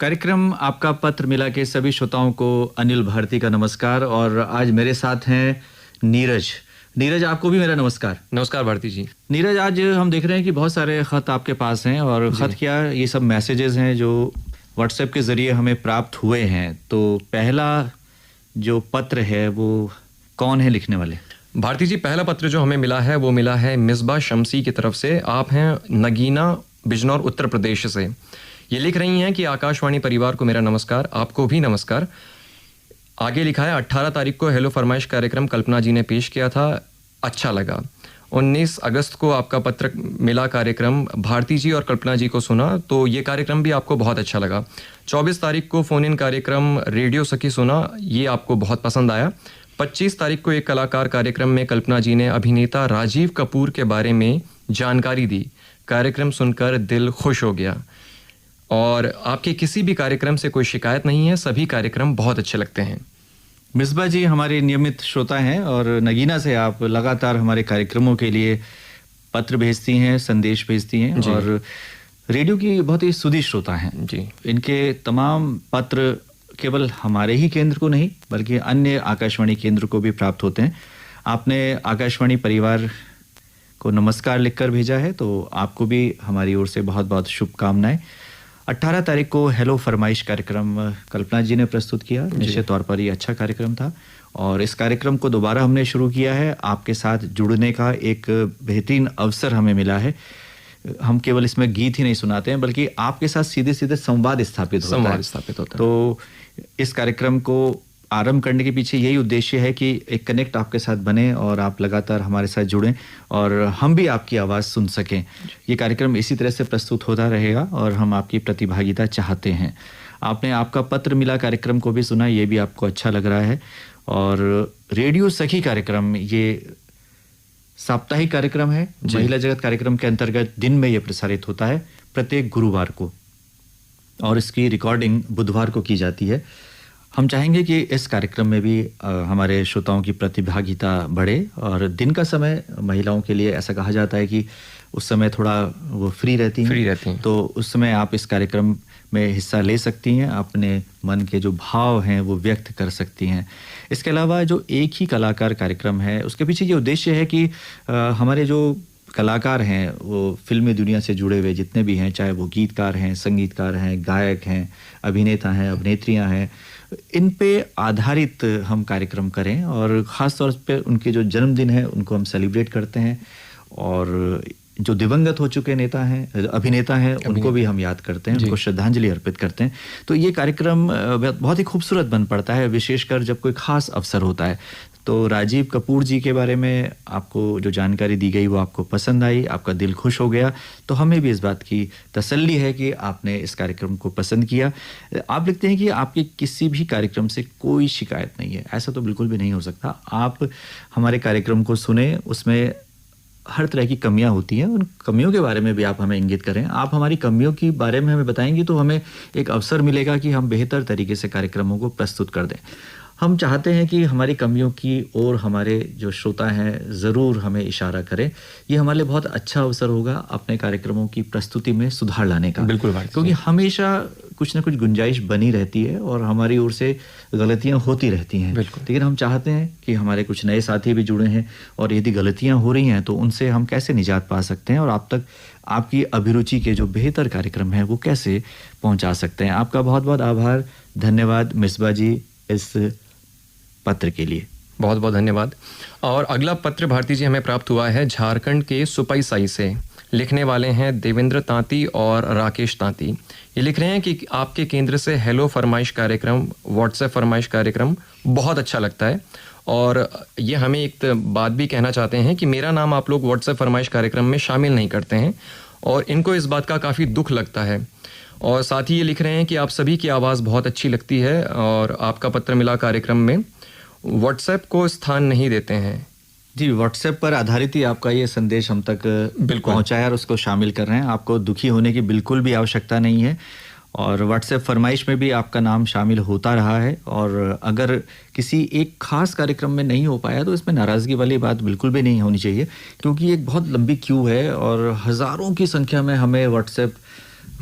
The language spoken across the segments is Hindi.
कार्यक्रम आपका पत्र मिला के सभी श्रोताओं को अनिल भारती का नमस्कार। और आज मेरे साथ हैं नीरज। नीरज, आपको भी मेरा नमस्कार। नमस्कार भारती जी। नीरज, आज हम देख रहे हैं कि बहुत सारे खत आपके पास हैं और खत क्या, ये सब मैसेजेस हैं जो व्हाट्सएप के ज़रिए हमें प्राप्त हुए हैं। तो पहला जो पत्र है वो कौन है लिखने वाले? भारती जी, पहला पत्र जो हमें मिला है वो मिला है मिसबा शमसी की तरफ से। आप हैं नगीना, बिजनौर, उत्तर प्रदेश से। ये लिख रही हैं कि आकाशवाणी परिवार को मेरा नमस्कार। आपको भी नमस्कार। आगे लिखा है 18 तारीख को हेलो फरमाइश कार्यक्रम कल्पना जी ने पेश किया था, अच्छा लगा। 19 अगस्त को आपका पत्र मिला कार्यक्रम भारती जी और कल्पना जी को सुना, तो ये कार्यक्रम भी आपको बहुत अच्छा लगा। 24 तारीख को फ़ोन इन कार्यक्रम रेडियो सखी सुना, ये आपको बहुत पसंद आया। 25 तारीख को एक कलाकार कार्यक्रम में कल्पना जी ने अभिनेता राजीव कपूर के बारे में जानकारी दी, कार्यक्रम सुनकर दिल खुश हो गया। और आपके किसी भी कार्यक्रम से कोई शिकायत नहीं है, सभी कार्यक्रम बहुत अच्छे लगते हैं। मिसबा जी हमारे नियमित श्रोता हैं और नगीना से आप लगातार हमारे कार्यक्रमों के लिए पत्र भेजती हैं, संदेश भेजती हैं और रेडियो की बहुत ही सुधी श्रोता हैं जी। इनके तमाम पत्र केवल हमारे ही केंद्र को नहीं बल्कि अन्य आकाशवाणी केंद्र को भी प्राप्त होते हैं। आपने आकाशवाणी परिवार को नमस्कार लिखकर भेजा है, तो आपको भी हमारी ओर से बहुत बहुत शुभकामनाएं। 18 तारीख को हेलो फरमाइश कार्यक्रम कल्पना जी ने प्रस्तुत किया। निश्चित तौर पर ये अच्छा कार्यक्रम था और इस कार्यक्रम को दोबारा हमने शुरू किया है। आपके साथ जुड़ने का एक बेहतरीन अवसर हमें मिला है। हम केवल इसमें गीत ही नहीं सुनाते हैं बल्कि आपके साथ सीधे सीधे संवाद स्थापित होता है। तो इस कार्यक्रम को आरंभ करने के पीछे यही उद्देश्य है कि एक कनेक्ट आपके साथ बने और आप लगातार हमारे साथ जुड़ें और हम भी आपकी आवाज़ सुन सकें। ये कार्यक्रम इसी तरह से प्रस्तुत होता रहेगा और हम आपकी प्रतिभागिता चाहते हैं। आपने आपका पत्र मिला कार्यक्रम को भी सुना, ये भी आपको अच्छा लग रहा है। और रेडियो सखी कार्यक्रम ये साप्ताहिक कार्यक्रम है, महिला जगत कार्यक्रम के अंतर्गत दिन में ये प्रसारित होता है प्रत्येक गुरुवार को और इसकी रिकॉर्डिंग बुधवार को की जाती है। हम चाहेंगे कि इस कार्यक्रम में भी हमारे श्रोताओं की प्रतिभागिता बढ़े और दिन का समय महिलाओं के लिए ऐसा कहा जाता है कि उस समय थोड़ा वो फ्री रहती हैं। तो उस समय आप इस कार्यक्रम में हिस्सा ले सकती हैं, अपने मन के जो भाव हैं वो व्यक्त कर सकती हैं। इसके अलावा जो एक ही कलाकार कार्यक्रम है उसके पीछे ये उद्देश्य है कि हमारे जो कलाकार हैं वो फिल्मी दुनिया से जुड़े हुए जितने भी हैं, चाहे वो गीतकार हैं, संगीतकार हैं, गायक हैं, अभिनेता हैं, अभिनेत्रियां हैं, इन पे आधारित हम कार्यक्रम करें और ख़ास तौर पे उनके जो जन्मदिन है उनको हम सेलिब्रेट करते हैं और जो दिवंगत हो चुके नेता हैं, अभिनेता हैं, उनको भी हम याद करते हैं, उनको श्रद्धांजलि अर्पित करते हैं। तो ये कार्यक्रम बहुत ही खूबसूरत बन पड़ता है, विशेषकर जब कोई खास अवसर होता है। तो राजीव कपूर जी के बारे में आपको जो जानकारी दी गई वो आपको पसंद आई, आपका दिल खुश हो गया, तो हमें भी इस बात की तसल्ली है कि आपने इस कार्यक्रम को पसंद किया। आप लिखते हैं कि आपके किसी भी कार्यक्रम से कोई शिकायत नहीं है। ऐसा तो बिल्कुल भी नहीं हो सकता। आप हमारे कार्यक्रम को सुने, उसमें हर तरह की कमियां होती हैं, उन कमियों के बारे में भी आप हमें इंगित करें। आप हमारी कमियों के बारे में हमें बताएंगी तो हमें एक अवसर मिलेगा कि हम बेहतर तरीके से कार्यक्रमों को प्रस्तुत कर दें। हम चाहते हैं कि हमारी कमियों की ओर हमारे जो श्रोता हैं ज़रूर हमें इशारा करें। ये हमारे लिए बहुत अच्छा अवसर होगा अपने कार्यक्रमों की प्रस्तुति में सुधार लाने का। बिल्कुल, क्योंकि हमेशा कुछ ना कुछ गुंजाइश बनी रहती है और हमारी ओर से गलतियां होती रहती हैं। लेकिन हम चाहते हैं कि हमारे कुछ नए साथी भी जुड़े हैं और यदि गलतियां हो रही हैं तो उनसे हम कैसे निजात पा सकते हैं और आप तक आपकी अभिरुचि के जो बेहतर कार्यक्रम हैं वो कैसे पहुँचा सकते हैं। आपका बहुत बहुत आभार, धन्यवाद मिसबा जी इस पत्र के लिए। बहुत बहुत धन्यवाद। और अगला पत्र भारती जी हमें प्राप्त हुआ है झारखंड के सुपई साई से। लिखने वाले हैं देवेंद्र तांती और राकेश तांती। ये लिख रहे हैं कि आपके केंद्र से हेलो फरमाइश कार्यक्रम, व्हाट्सएप फरमाइश कार्यक्रम बहुत अच्छा लगता है और ये हमें एक बात भी कहना चाहते हैं कि मेरा नाम आप लोग व्हाट्सएप फरमाइश कार्यक्रम में शामिल नहीं करते हैं और इनको इस बात का काफ़ी दुख लगता है। और साथ ही ये लिख रहे हैं कि आप सभी की आवाज़ बहुत अच्छी लगती है और आपका पत्र मिला कार्यक्रम में व्हाट्सएप को स्थान नहीं देते हैं। जी, व्हाट्सएप पर आधारित ही आपका ये संदेश हम तक पहुंचा है और उसको शामिल कर रहे हैं। आपको दुखी होने की बिल्कुल भी आवश्यकता नहीं है और व्हाट्सएप फरमाइश में भी आपका नाम शामिल होता रहा है और अगर किसी एक खास कार्यक्रम में नहीं हो पाया तो इसमें नाराज़गी वाली बात बिल्कुल भी नहीं होनी चाहिए, क्योंकि एक बहुत लंबी क्यू है और हज़ारों की संख्या में हमें व्हाट्सएप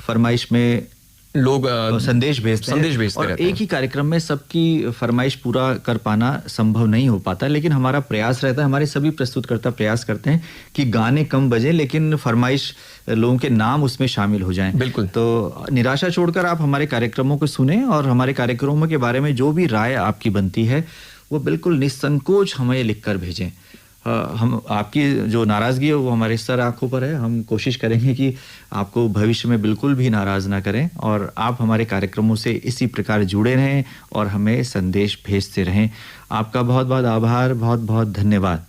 फरमाइश में लोग संदेश भेजते रहते और एक ही कार्यक्रम में सबकी फरमाइश पूरा कर पाना संभव नहीं हो पाता, लेकिन हमारा प्रयास रहता है, हमारे सभी प्रस्तुतकर्ता प्रयास करते हैं कि गाने कम बजे लेकिन फरमाइश लोगों के नाम उसमें शामिल हो जाएं। बिल्कुल। तो निराशा छोड़कर आप हमारे कार्यक्रमों को सुने और हमारे कार्यक्रमों के बारे में जो भी राय आपकी बनती है वो बिल्कुल निसंकोच हमें लिखकर भेजें। हम आपकी जो नाराज़गी है वो हमारे सर आंखों पर है। हम कोशिश करेंगे कि आपको भविष्य में बिल्कुल भी नाराज़ ना करें और आप हमारे कार्यक्रमों से इसी प्रकार जुड़े रहें और हमें संदेश भेजते रहें। आपका बहुत बहुत आभार, बहुत बहुत धन्यवाद।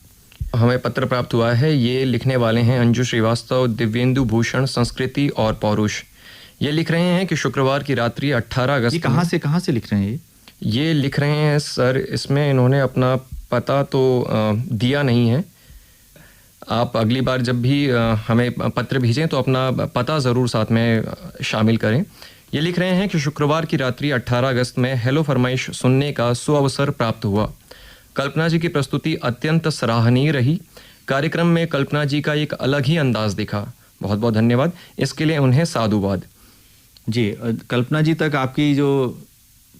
हमें पत्र प्राप्त हुआ है, ये लिखने वाले हैं अंजू श्रीवास्तव, दिव्येंदु भूषण, संस्कृति और पौरुष। ये लिख रहे हैं कि शुक्रवार की रात्रि 18 अगस्त। कहाँ से लिख रहे हैं ये लिख रहे हैं सर, इसमें इन्होंने अपना पता तो दिया नहीं है। आप अगली बार जब भी हमें पत्र भेजें तो अपना पता ज़रूर साथ में शामिल करें। ये लिख रहे हैं कि शुक्रवार की रात्रि 18 अगस्त में हेलो फरमाइश सुनने का सुअवसर प्राप्त हुआ। कल्पना जी की प्रस्तुति अत्यंत सराहनीय रही। कार्यक्रम में कल्पना जी का एक अलग ही अंदाज दिखा। बहुत बहुत धन्यवाद, इसके लिए उन्हें साधुवाद। जी, कल्पना जी तक आपकी जो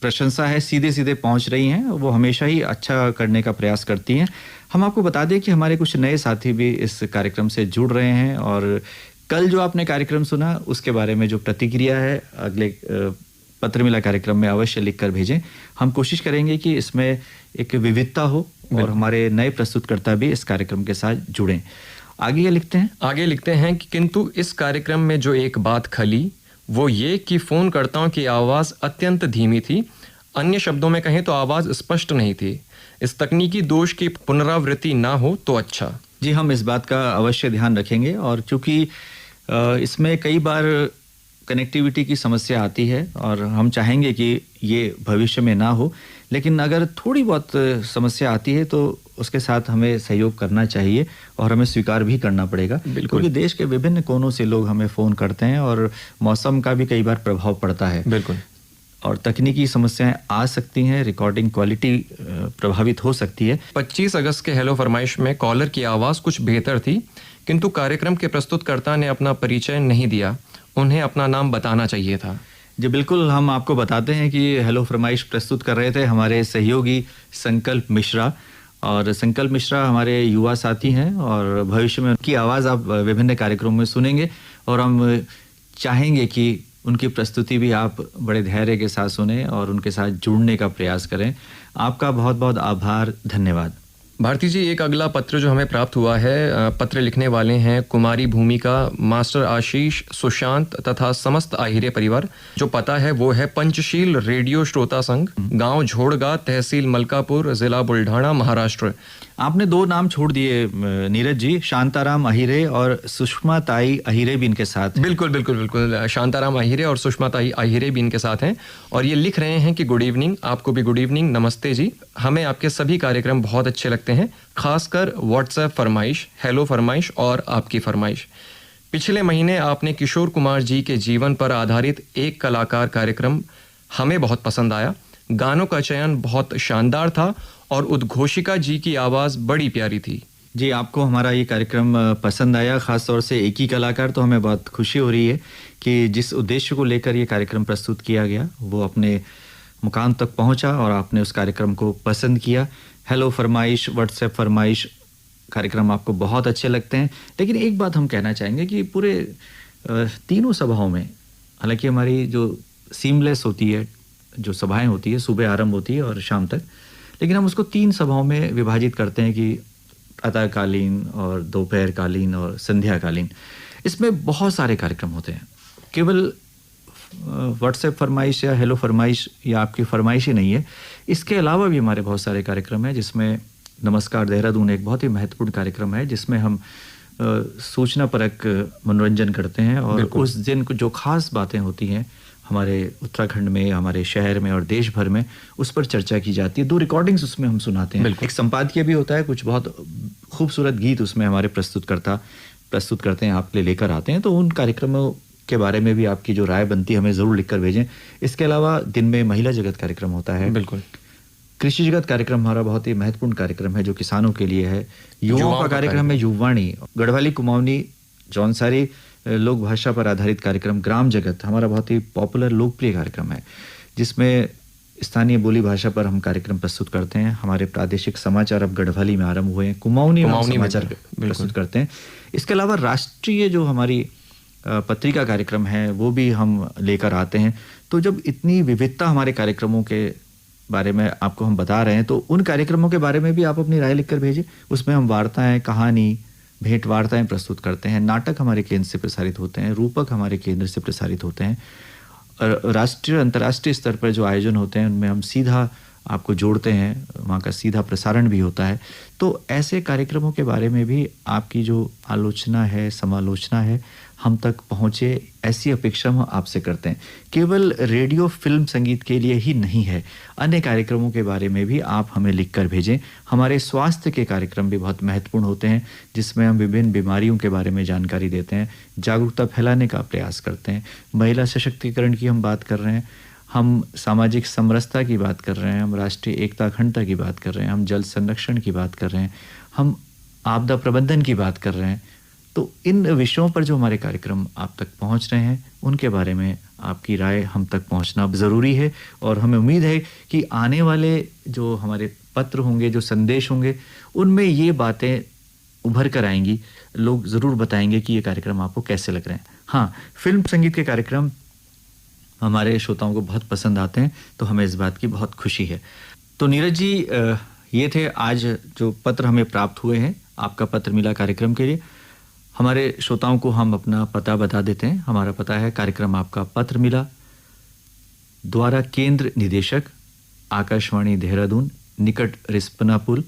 प्रशंसा है सीधे सीधे पहुंच रही हैं, वो हमेशा ही अच्छा करने का प्रयास करती हैं। हम आपको बता दें कि हमारे कुछ नए साथी भी इस कार्यक्रम से जुड़ रहे हैं और कल जो आपने कार्यक्रम सुना उसके बारे में जो प्रतिक्रिया है अगले पत्र मिला कार्यक्रम में अवश्य लिखकर भेजें। हम कोशिश करेंगे कि इसमें एक विविधता हो और हमारे नए प्रस्तुतकर्ता भी इस कार्यक्रम के साथ जुड़ें। आगे लिखते हैं कि किंतु इस कार्यक्रम में जो एक बात खली वो ये कि फ़ोनकर्ताओं की आवाज़ अत्यंत धीमी थी। अन्य शब्दों में कहें तो आवाज़ स्पष्ट नहीं थी। इस तकनीकी दोष की पुनरावृत्ति ना हो तो अच्छा। जी, हम इस बात का अवश्य ध्यान रखेंगे और चूँकि इसमें कई बार कनेक्टिविटी की समस्या आती है और हम चाहेंगे कि ये भविष्य में ना हो, लेकिन अगर थोड़ी बहुत समस्या आती है तो उसके साथ हमें सहयोग करना चाहिए और हमें स्वीकार भी करना पड़ेगा, क्योंकि देश के विभिन्न कोनों से लोग हमें फ़ोन करते हैं और मौसम का भी कई बार प्रभाव पड़ता है। बिल्कुल। और तकनीकी समस्याएं आ सकती हैं, रिकॉर्डिंग क्वालिटी प्रभावित हो सकती है। 25 अगस्त के हेलो फरमाइश में कॉलर की आवाज़ कुछ बेहतर थी, किंतु कार्यक्रम के प्रस्तुतकर्ता ने अपना परिचय नहीं दिया। उन्हें अपना नाम बताना चाहिए था। जी बिल्कुल, हम आपको बताते हैं कि हेलो फरमाइश प्रस्तुत कर रहे थे हमारे सहयोगी संकल्प मिश्रा, और संकल्प मिश्रा हमारे युवा साथी हैं और भविष्य में उनकी आवाज़ आप विभिन्न कार्यक्रमों में सुनेंगे और हम चाहेंगे कि उनकी प्रस्तुति भी आप बड़े धैर्य के साथ सुने और उनके साथ जुड़ने का प्रयास करें। आपका बहुत बहुत आभार, धन्यवाद। भारती जी, एक अगला पत्र जो हमें प्राप्त हुआ है, पत्र लिखने वाले हैं कुमारी भूमिका, मास्टर आशीष, सुशांत तथा समस्त आहिरे परिवार। जो पता है वो है पंचशील रेडियो श्रोता संघ, गांव झोड़गा, तहसील मलकापुर, जिला बुल्ढाना, महाराष्ट्र। आपने दो नाम छोड़ दिए नीरज जी, शांताराम अहिरे और सुषमा ताई अहिरे भी इनके साथ हैं। बिल्कुल बिल्कुल बिल्कुल, शांताराम अहिरे और सुषमा ताई अहिरे भी इनके साथ हैं और ये लिख रहे हैं कि गुड इवनिंग। आपको भी गुड इवनिंग, नमस्ते जी। हमें आपके सभी कार्यक्रम बहुत अच्छे लगते हैं, खासकर व्हाट्सएप फरमाइश, हेलो फरमाइश और आपकी फरमाइश। पिछले महीने आपने किशोर कुमार जी के जीवन पर आधारित एक कलाकार कार्यक्रम हमें बहुत पसंद आया। गानों का चयन बहुत शानदार था और उद्घोषिका जी की आवाज़ बड़ी प्यारी थी। जी, आपको हमारा ये कार्यक्रम पसंद आया, ख़ास तौर से एक ही कलाकार, तो हमें बहुत खुशी हो रही है कि जिस उद्देश्य को लेकर ये कार्यक्रम प्रस्तुत किया गया वो अपने मुकाम तक पहुंचा और आपने उस कार्यक्रम को पसंद किया। हेलो फरमाइश, व्हाट्सएप फरमाइश कार्यक्रम आपको बहुत अच्छे लगते हैं, लेकिन एक बात हम कहना चाहेंगे कि पूरे तीनों सभाओं में, हालांकि हमारी जो सीमलेस होती है, जो सभाएं होती है, सुबह आरंभ होती है और शाम तक, लेकिन हम उसको 3 सभाओं में विभाजित करते हैं कि प्रातःकालीन और दोपहरकालीन और संध्याकालीन। इसमें बहुत सारे कार्यक्रम होते हैं। केवल व्हाट्सएप फरमाइश या हेलो फरमाइश या आपकी फरमाइश ही नहीं है, इसके अलावा भी हमारे बहुत सारे कार्यक्रम हैं, जिसमें नमस्कार देहरादून एक बहुत ही महत्वपूर्ण कार्यक्रम है, जिसमें हम सूचना परक मनोरंजन करते हैं और उस दिन जो खास बातें होती हैं हमारे उत्तराखंड में, हमारे शहर में और देश भर में, उस पर चर्चा की जाती है। 2 रिकॉर्डिंग्स उसमें हम सुनाते हैं। एक संपादकीय भी होता है, कुछ बहुत खूबसूरत गीत उसमें हमारे प्रस्तुतकर्ता प्रस्तुत करते हैं, आपके लिए लेकर आते हैं। तो उन कार्यक्रमों के बारे में भी आपकी जो राय बनती है हमें ज़रूर लिखकर भेजें। इसके अलावा दिन में महिला जगत कार्यक्रम होता है। बिल्कुल। कृषि जगत कार्यक्रम हमारा बहुत ही महत्वपूर्ण कार्यक्रम है जो किसानों के लिए है। युवाओं का कार्यक्रम है युवाणी, गढ़वाली, कुमाऊनी, जौनसारी, लोक भाषा पर आधारित कार्यक्रम ग्राम जगत हमारा बहुत ही पॉपुलर लोकप्रिय कार्यक्रम है, जिसमें स्थानीय बोली भाषा पर हम कार्यक्रम प्रस्तुत करते हैं। हमारे प्रादेशिक समाचार अब गढ़वाली में आरंभ हुए हैं, कुमाऊनी में समाचार प्रस्तुत करते हैं। इसके अलावा राष्ट्रीय जो हमारी पत्रिका कार्यक्रम है वो भी हम लेकर आते हैं। तो जब इतनी विविधता हमारे कार्यक्रमों के बारे में आपको हम बता रहे हैं, तो उन कार्यक्रमों के बारे में भी आप अपनी राय लिखकर भेजें। उसमें हम वार्ताएं, कहानी, भेंट वार्ताएं प्रस्तुत करते हैं। नाटक हमारे केंद्र से प्रसारित होते हैं, रूपक हमारे केंद्र से प्रसारित होते हैं। राष्ट्रीय अंतर्राष्ट्रीय स्तर पर जो आयोजन होते हैं उनमें हम सीधा आपको जोड़ते हैं, वहाँ का सीधा प्रसारण भी होता है। तो ऐसे कार्यक्रमों के बारे में भी आपकी जो आलोचना है, समालोचना है, हम तक पहुँचे, ऐसी अपेक्षा हम आपसे करते हैं। केवल रेडियो फिल्म संगीत के लिए ही नहीं है, अन्य कार्यक्रमों के बारे में भी आप हमें लिखकर भेजें। हमारे स्वास्थ्य के कार्यक्रम भी बहुत महत्वपूर्ण होते हैं, जिसमें हम विभिन्न बीमारियों के बारे में जानकारी देते हैं, जागरूकता फैलाने का प्रयास करते हैं। महिला सशक्तिकरण की हम बात कर रहे हैं, हम सामाजिक समरसता की बात कर रहे हैं, हम राष्ट्रीय एकता अखंडता की बात कर रहे हैं, हम जल संरक्षण की बात कर रहे हैं, हम आपदा प्रबंधन की बात कर रहे हैं। तो इन विषयों पर जो हमारे कार्यक्रम आप तक पहुंच रहे हैं, उनके बारे में आपकी राय हम तक पहुंचना ज़रूरी है। और हमें उम्मीद है कि आने वाले जो हमारे पत्र होंगे, जो संदेश होंगे, उनमें ये बातें उभर कर आएंगी। लोग ज़रूर बताएंगे कि ये कार्यक्रम आपको कैसे लग रहे हैं। हाँ, फिल्म संगीत के कार्यक्रम हमारे श्रोताओं को बहुत पसंद आते हैं, तो हमें इस बात की बहुत खुशी है। तो नीरज जी, ये थे आज जो पत्र हमें प्राप्त हुए हैं। आपका पत्र मिला कार्यक्रम के लिए। हमारे श्रोताओं को हम अपना पता बता देते हैं। हमारा पता है कार्यक्रम आपका पत्र मिला द्वारा केंद्र निदेशक आकाशवाणी देहरादून, निकट रिस्पना पुल,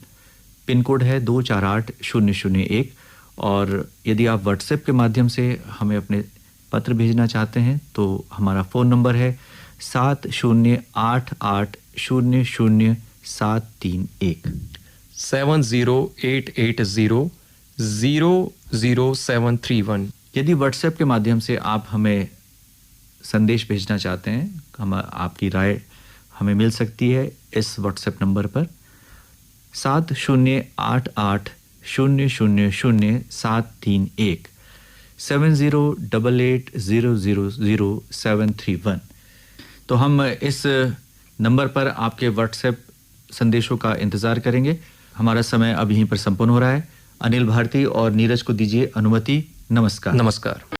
पिन कोड है 248001। और यदि आप व्हाट्सएप के माध्यम से हमें अपने पत्र भेजना चाहते हैं तो हमारा फ़ोन नंबर है 7088000731 7088000731। यदि व्हाट्सएप के माध्यम से आप हमें संदेश भेजना चाहते हैं, हम आपकी राय हमें मिल सकती है इस व्हाट्सएप नंबर पर 7088000731 7088000731। तो हम इस नंबर पर आपके व्हाट्सएप संदेशों का इंतज़ार करेंगे। हमारा समय अब यहीं पर संपन्न हो रहा है। अनिल भारती और नीरज को दीजिए अनुमति। नमस्कार। नमस्कार।